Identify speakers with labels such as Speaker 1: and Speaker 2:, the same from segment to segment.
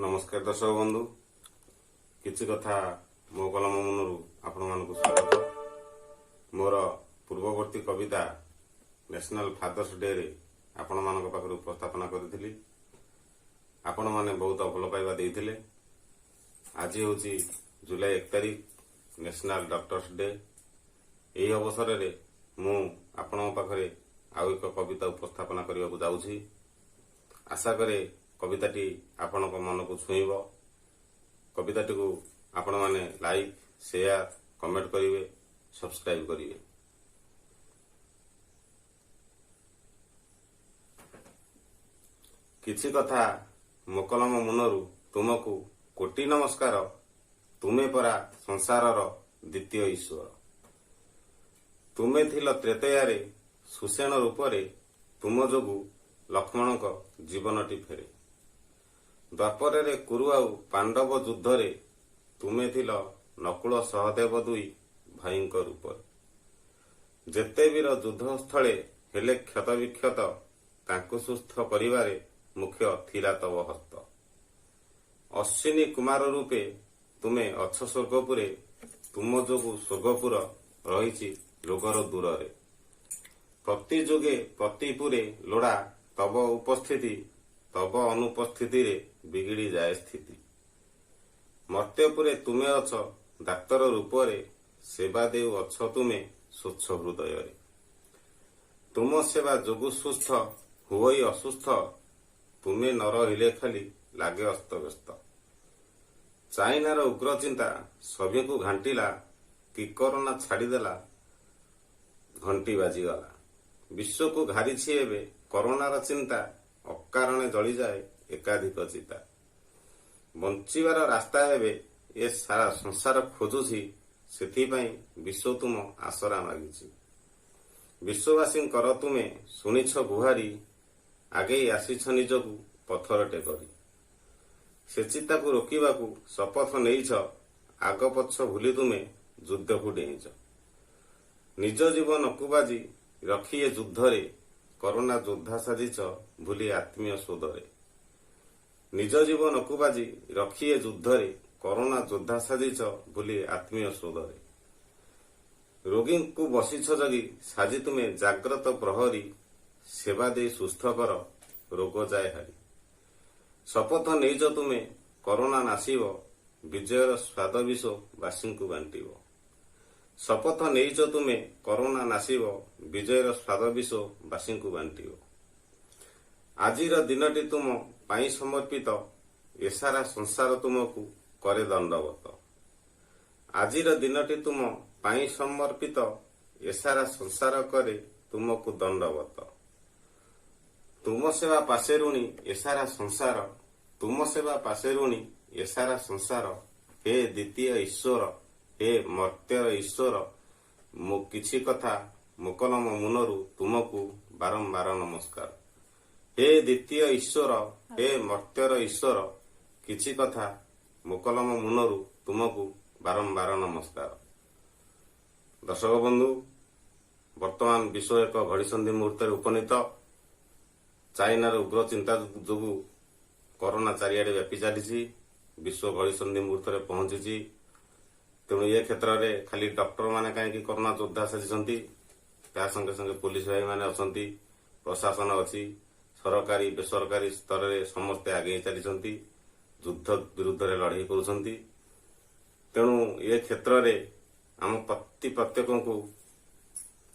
Speaker 1: नमस्कार दर्शक बंधु किछि कथा मो कलम मनरू आपण मानक स्वागत। मोर पूर्ववर्ती कविता नेशनल फादर्स डे रे आपण मानक पाखरु उपस्थापना करथिली। आपण माने बहुत भल पाइबा देइथिले। आज होची जुलाई 1 तारिख नेशनल डॉक्टर्स डे। एही अवसर रे मु आपण पाखरे आउ एक कविता उपस्थापना करबा को जाउछि। आशा करे कविताटी आपण मन को छुईब। कविताटी को आपण माने लाइक शेयर कमेंट करिवे सब्सक्राइब करिवे। किछि कथा मोकलम मुनरू तुमको कोटि नमस्कार। तुमे परा संसारर द्वितीय ईश्वर। तुमे थिल त्रेतयारे सुसेन रूपरे। तुम जोगु लक्ष्मणक जीवनटी फेरे। द्वापर रे कुरुआउ पांडव युद्धरे। तुमे थिल नकुल सहदेव दुई भाईंक रूपरे। जेते वीर युद्ध स्थले हेले क्षत विक्षत तांकु सुस्थ करिवारे मुख्य थिला तव हस्त। अश्विनी कुमार रूपे तुमे अछ स्वर्गपुरे। तुम जोगु स्वर्गपुर रहिछि रोगर दूରରେ। प्रति जुगे प्रतिपुरे लोड़ा तब उपस्थिति। तब अनुपस्थिति रे बिगिड़ी जाए स्थिति। मर्त्यपुरे तुमे अछ डाक्तर रूपरे। सेवा देउ अछ तुमे स्वच्छ हृदय रे। तुम सेवा जोगु सुस्थ हुई असुस्थ। तुमे न रहिले खाली लागे अस्तव्यस्त। चाइनार उग्र चिंता सभी को घांटिला। कि कोरोना छाड़ीदेला घंटी बाजीगला। विश्व को घारिछि एबे कोरोनार चिंता। अकारणे जली जाए एकाधिक चिता। बंचिबार रास्ता हेबे ए सारा संसार खोजुछि। सेथिपाई विश्व तुम आसरा मागिछि। विश्ववासी कर तुमे सुनिछ गुहारी। आगे आसीछ निजकु पथर टेकरी। से चिता को रोकिबाकु शपथ नेइछ। आग पछ भूली तुमे युद्ध को डेइछ। निज जीवन को बाजी रखिए युद्धरे। कोरोना योद्धा साजिछ भूली आत्मीय सोदरे। निज जीवन को बाजी रखिए युद्धरे। कोरोना योद्धा साजिछ भूली आत्मीय सोदरे। रोगी को बसिछ जगी साजी तुमे जाग्रत प्रहरी। सेवा दे सुस्थ कर रोग जाए हारी। शपथ नेइछ तुमे कोरोना नासिब। विजयर स्वाद विष बासी को बांटिब। शपथ नेइछ तुमे कोरोना नासिब। विजयर स्वाद विष बासी को बांटिब। आजिर दिनटी तुम पाई समर्पित। ए सारा संसार तुमको करे दंडवत। आजिर दिनटी तुम पाई समर्पित। ए सारा संसार करे तुमको दंडवत। तुम सेवा पासे ऋणी ए सारा संसार। तुम सेवा पासे ऋणी ए सारा संसार। हे द्वितीय ईश्वर। हे मर्त्यर ईश्वर। मो किछि कथा मोकलम मुनरू तुमको बारंबार नमस्कार। हे द्वितीय ईश्वर। हे मर्त्यर ईश्वर। किछि कथा मोकलम मुनरू तुमको बारंबार नमस्कार। दर्शक बंधु वर्तमान विश्व एक घड़ीसंधि मुहूर्त उपनीत। चाइनार उग्र चिंता जोगु कोरोना चारिआडे व्यापी चली। विश्व घड़ीसंधि मुहूर्त पहुंची। तेणु ये क्षेत्र में खाली डॉक्टर माने कहीं कोरोना योद्धा साजिଛନ୍ତି। ता संगे संगे पुलिस भाई माने अछंती। प्रशासन अछि। सरकारी बेसरकारी स्तर में समस्ते आगे चली युद्ध विरुद्ध रे लड़ाई करुछंती। तेणु ये क्षेत्र में आम प्रत्येक को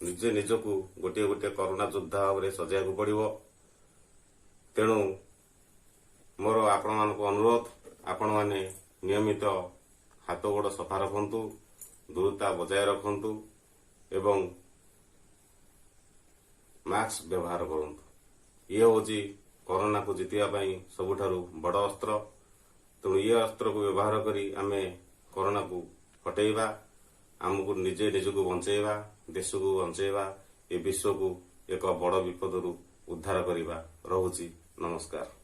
Speaker 1: निजे निजको गोटे गोटे कोरोना योद्धा भाव में सजाया पड़ो। तेणु मोर आपण मानक अनुरोध आपण माने नियमित हाथ गोड़ सफा रखु। दूरता बजाय रखु एवं मास्क व्यवहार करूँ। ये हूँ कोरोना को जितिया सबुठारु बड़ अस्त्र। तेणु ये अस्त्र को व्यवहार करी आमे कोरोना को हटेइबा। आमको निजे निजको बंचेइबा। देश को बंचेइबा। ए विश्व को एक बड़ विपदरू उद्धार करिबा। रहुछि नमस्कार।